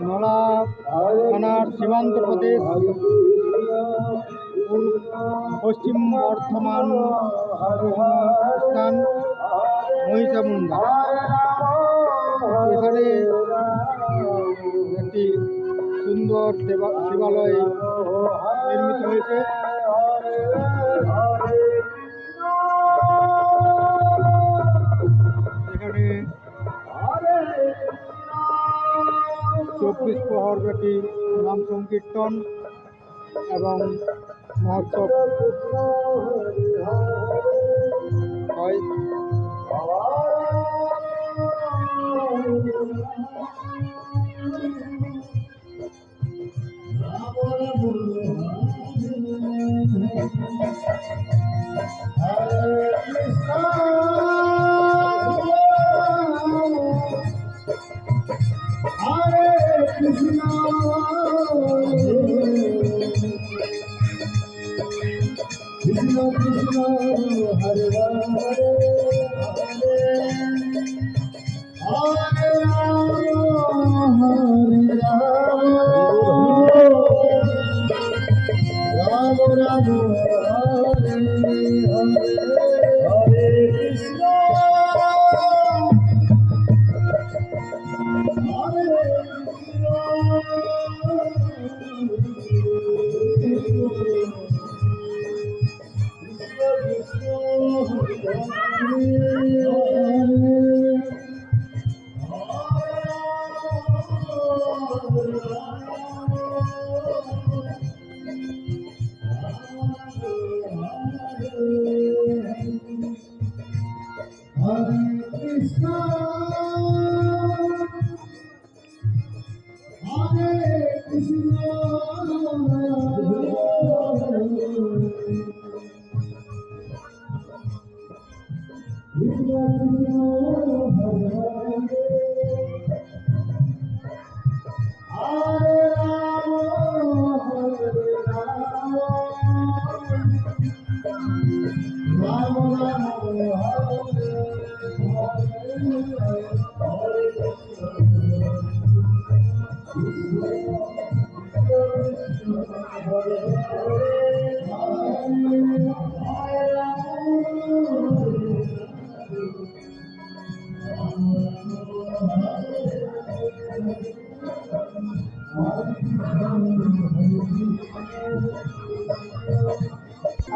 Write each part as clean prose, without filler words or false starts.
নলা থানার সীমান্ত প্রদেশ পশ্চিম বর্ধমান স্থান মহিষামুন্ডা। এখানে একটি সুন্দর শিবালয় নির্মিত হয়েছে। এখানে 24 প্রহর ব্যাপী নাম সংকীর্তন এবং মহোৎসব হয়। Krishna Krishna Hare Hare Hare Rama Rama Rama Hare Hare Hare Krishna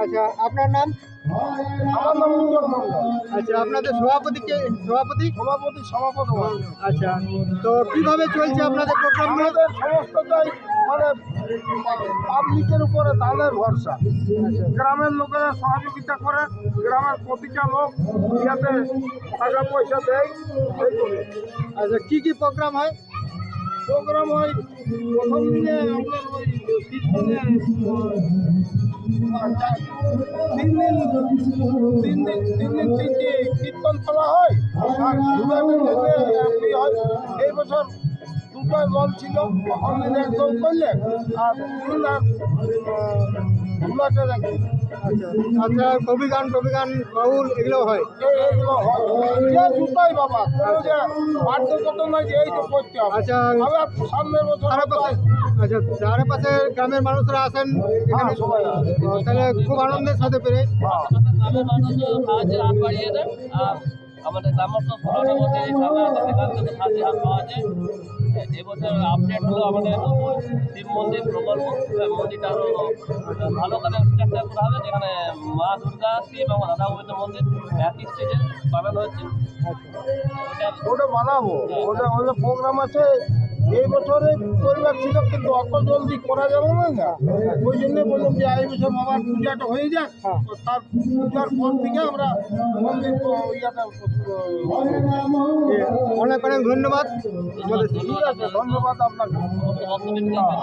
আচ্ছা, আপনার নাম? আমার নাম উজ্জ্বল মন্ডল। আচ্ছা, আপনাদের সভাপতি কে? সভাপতি সভাপতি। আচ্ছা, তো কিভাবে চলছে আপনাদের প্রোগ্রামগুলো? আমাদের সমস্তটাই মানে পাবলিকের উপরে দানের ভরসা। গ্রামের লোকেরা সহযোগিতা করে, গ্রামের প্রতিটা লোক ইয়াতে টাকা পয়সা দেয়। আচ্ছা, কি প্রোগ্রাম হয়? প্রোগ্রাম হয় প্রথম দিনে আপনার ওই তিন দিন তিনটি কীর্তন তোলা হয় আর হয়। এই বছর দুটো দল ছিল, অন্যদিন একদম করলে আর ধুলাটে রাখি। আচ্ছা, কবি গান বাউল এগুলো হয়? এইগুলো হয় যে জুতাই বাবা, কোনো যে বাধ্যগত নয় যে এই তো করতে হবে। আচ্ছা, আবার সামনের বছর আচ্ছা, চারপাশে গ্রামের মানুষরা আসেন এখানে সবাই তাহলে খুব আনন্দের সাথে পেরে। গ্রামের মানুষ সাহায্যের হাত বাড়িয়ে দেন। আর আমাদের গ্রামস্থ পুরোনো মধ্যে সেখান থেকে সাহায্যের হাত পাওয়া যায়। এবছর আপডেট হলো আমাদের শিব মন্দির প্রকল্প। মন্দিরটা আরও ভালো করে স্ট্রাকচার করা হবে, যেখানে মা দুর্গা, শিব এবং রাধা গোবিন্দ মন্দির একই স্টেজে বানানো হচ্ছে। ওটা বানাবো, ওটা প্রোগ্রাম আছে। এই বছরে পরিবার ছিল, কিন্তু অত জলদি করা যাবে না। ওই জন্য বললাম যে এই বছর বাবার পূজাটা হয়ে যাক, তার পূজার পর থেকে আমরা মন্দির ইয়াটা। অনেক ধন্যবাদ। ঠিক আছে, ধন্যবাদ আপনাকে। সমস্ত ভক্তবৃন্দকে